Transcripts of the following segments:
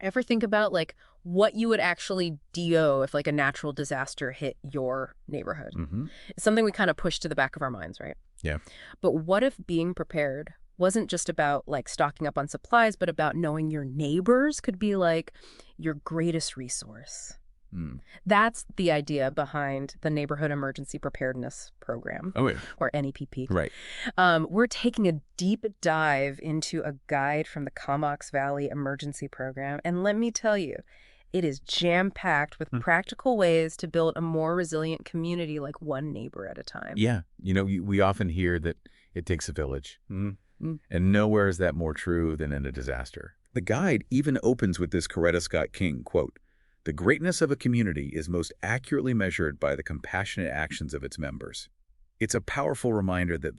Ever think about like what you would actually DO if like a natural disaster hit your neighborhood? Mm-hmm. It's something we kind of push to the back of our minds, right? Yeah. But what if being prepared wasn't just about like stocking up on supplies, but about knowing your neighbors could be like your greatest resource? Mm. That's the idea behind the Neighborhood Emergency Preparedness Program, Oh, yeah. or NEPP. Right. We're taking a deep dive into a guide from the Comox Valley Emergency Program, and let me tell you, it is jam-packed with practical ways to build a more resilient community, like one neighbor at a time. Yeah. We often hear that it takes a village. And nowhere is that more true than in a disaster. The guide even opens with this Coretta Scott King quote, "The greatness of a community is most accurately measured by the compassionate actions of its members." It's a powerful reminder that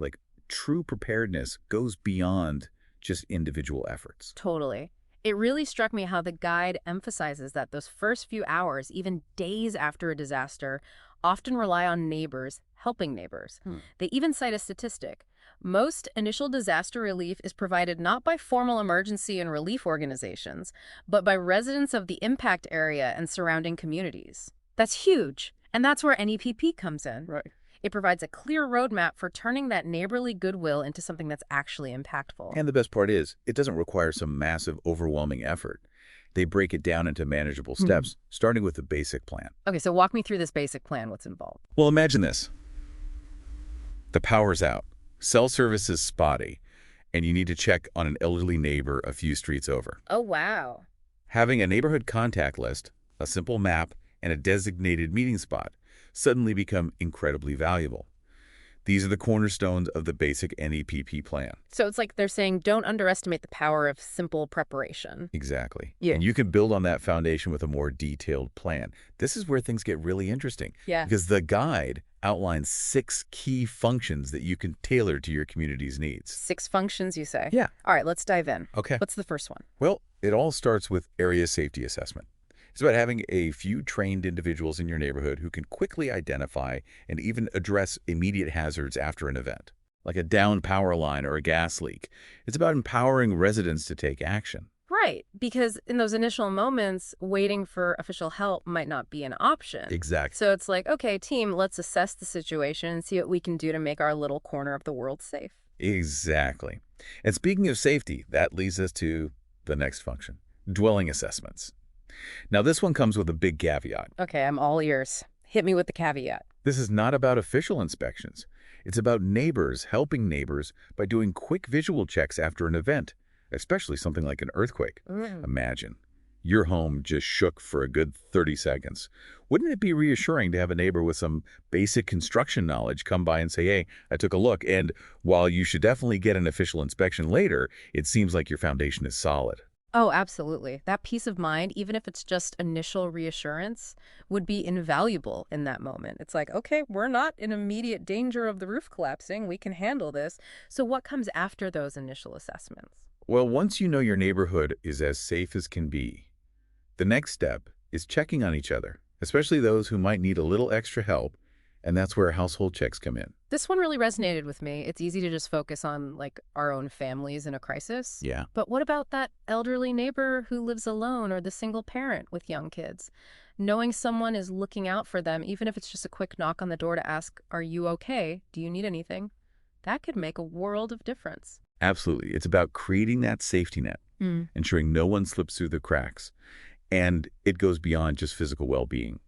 true preparedness goes beyond just individual efforts. Totally. It really struck me how the guide emphasizes that those first few hours, even days after a disaster, often rely on neighbors helping neighbors. They even cite a statistic. Most initial disaster relief is provided not by formal emergency and relief organizations, but by residents of the impact area and surrounding communities. That's huge, and that's where NEPP comes in. Right. It provides a clear roadmap for turning that neighborly goodwill into something that's actually impactful. And the best part is, it doesn't require some massive, overwhelming effort. They break it down into manageable steps, starting with the basic plan. Okay, so walk me through this basic plan. What's involved? Well, imagine this. The power's out. Cell service is spotty, and you need to check on an elderly neighbor a few streets over. Oh, wow. Having a neighborhood contact list, a simple map, and a designated meeting spot suddenly become incredibly valuable. These are the cornerstones of the basic NEPP plan. So it's like they're saying don't underestimate the power of simple preparation. Exactly. Yeah. And you can build on that foundation with a more detailed plan. This is where things get really interesting. Yeah. Because the guide outlines 6 key functions that you can tailor to your community's needs. 6 functions, you say? Yeah. All right, let's dive in. Okay. What's the first one? Well, it all starts with area safety assessment. It's about having a few trained individuals in your neighborhood who can quickly identify and even address immediate hazards after an event, like a downed power line or a gas leak. It's about empowering residents to take action. Right, because in those initial moments, waiting for official help might not be an option. Exactly. So it's like, okay, team, let's assess the situation and see what we can do to make our little corner of the world safe. Exactly. And speaking of safety, that leads us to the next function, dwelling assessments. Now, this one comes with a big caveat. Okay, I'm all ears. Hit me with the caveat. This is not about official inspections. It's about neighbors helping neighbors by doing quick visual checks after an event, especially something like an earthquake. Imagine, your home just shook for a good 30 seconds. Wouldn't it be reassuring to have a neighbor with some basic construction knowledge come by and say, hey, I took a look, and while you should definitely get an official inspection later, it seems like your foundation is solid. Oh, absolutely. That peace of mind, even if it's just initial reassurance, would be invaluable in that moment. It's like, okay, we're not in immediate danger of the roof collapsing. We can handle this. So what comes after those initial assessments? Well, once you know your neighborhood is as safe as can be, the next step is checking on each other, especially those who might need a little extra help, and that's where household checks come in. This one really resonated with me. It's easy to just focus on like our own families in a crisis. Yeah. But what about that elderly neighbor who lives alone or the single parent with young kids? Knowing someone is looking out for them, even if it's just a quick knock on the door to ask, are you okay? Do you need anything? That could make a world of difference. Absolutely. It's about creating that safety net, ensuring no one slips through the cracks. And it goes beyond just physical well-being.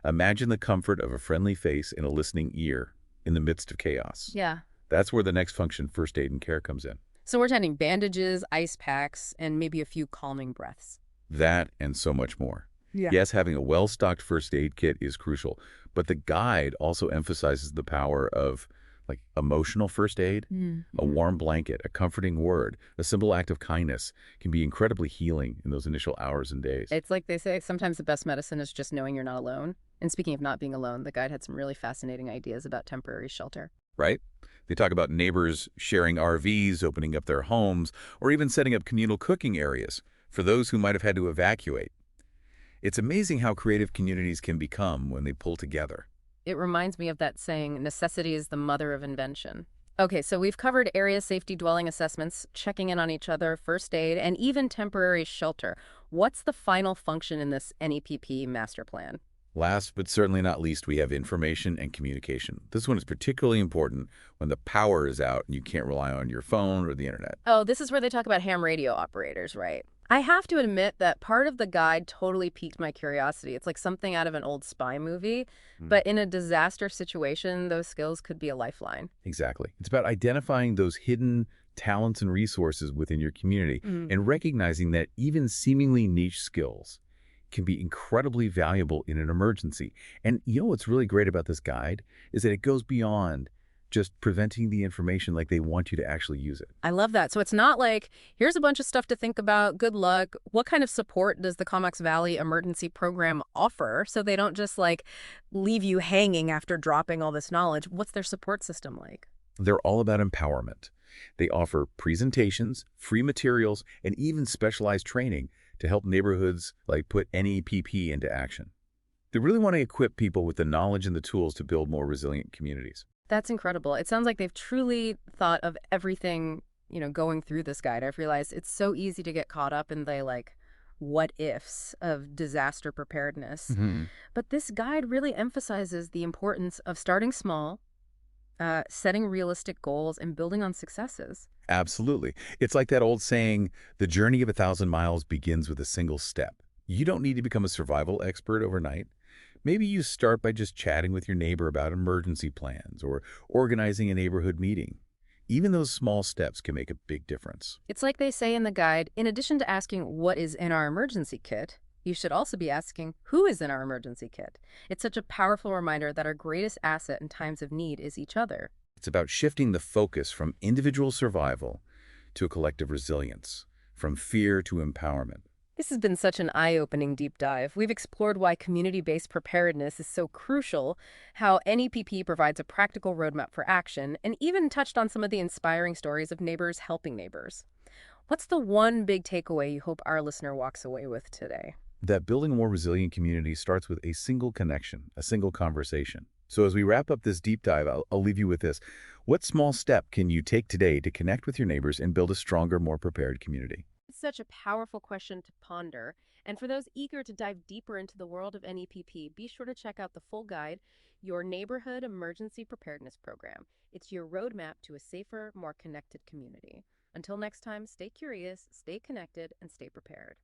Imagine the comfort of a friendly face and a listening ear in the midst of chaos. Yeah. That's where the next function, first aid and care, comes in. So we're tending bandages, ice packs, and maybe a few calming breaths. That and so much more. Yeah. Yes, having a well-stocked first aid kit is crucial, but the guide also emphasizes the power of emotional first aid. A warm blanket, a comforting word, a simple act of kindness can be incredibly healing in those initial hours and days. It's like they say, sometimes the best medicine is just knowing you're not alone. And speaking of not being alone, the guide had some really fascinating ideas about temporary shelter. Right? They talk about neighbors sharing RVs, opening up their homes, or even setting up communal cooking areas for those who might have had to evacuate. It's amazing how creative communities can become when they pull together. It reminds me of that saying, necessity is the mother of invention. Okay, so we've covered area safety dwelling assessments, checking in on each other, first aid, and even temporary shelter. What's the final function in this NEPP master plan? Last but certainly not least, we have information and communication. This one is particularly important when the power is out and you can't rely on your phone or the internet. Oh, this is where they talk about ham radio operators, right? I have to admit that part of the guide totally piqued my curiosity. It's like something out of an old spy movie, but in a disaster situation, those skills could be a lifeline. Exactly. It's about identifying those hidden talents and resources within your community and recognizing that even seemingly niche skills can be incredibly valuable in an emergency. And you know what's really great about this guide is that it goes beyond just presenting the information like they want you to actually use it. I love that. So it's not like, here's a bunch of stuff to think about, good luck. What kind of support does the Comox Valley Emergency Program offer so they don't just like leave you hanging after dropping all this knowledge? What's their support system like? They're all about empowerment. They offer presentations, free materials, and even specialized training to help neighborhoods like put NEPP into action. They really want to equip people with the knowledge and the tools to build more resilient communities. That's incredible. It sounds like they've truly thought of everything, going through this guide. I've realized it's so easy to get caught up in the like what ifs of disaster preparedness. But this guide really emphasizes the importance of starting small, setting realistic goals, and building on successes. Absolutely. It's like that old saying, the journey of 1,000 miles begins with a single step. You don't need to become a survival expert overnight. Maybe you start by just chatting with your neighbor about emergency plans or organizing a neighborhood meeting. Even those small steps can make a big difference. It's like they say in the guide, in addition to asking what is in our emergency kit, you should also be asking who is in our emergency kit. It's such a powerful reminder that our greatest asset in times of need is each other. It's about shifting the focus from individual survival to a collective resilience, from fear to empowerment. This has been such an eye-opening deep dive. We've explored why community-based preparedness is so crucial, how NEPP provides a practical roadmap for action, and even touched on some of the inspiring stories of neighbors helping neighbors. What's the one big takeaway you hope our listener walks away with today? That building a more resilient community starts with a single connection, a single conversation. So as we wrap up this deep dive, I'll leave you with this. What small step can you take today to connect with your neighbors and build a stronger, more prepared community? It's such a powerful question to ponder. And for those eager to dive deeper into the world of NEPP, be sure to check out the full guide, Your Neighborhood Emergency Preparedness Program. It's your roadmap to a safer, more connected community. Until next time, stay curious, stay connected, and stay prepared.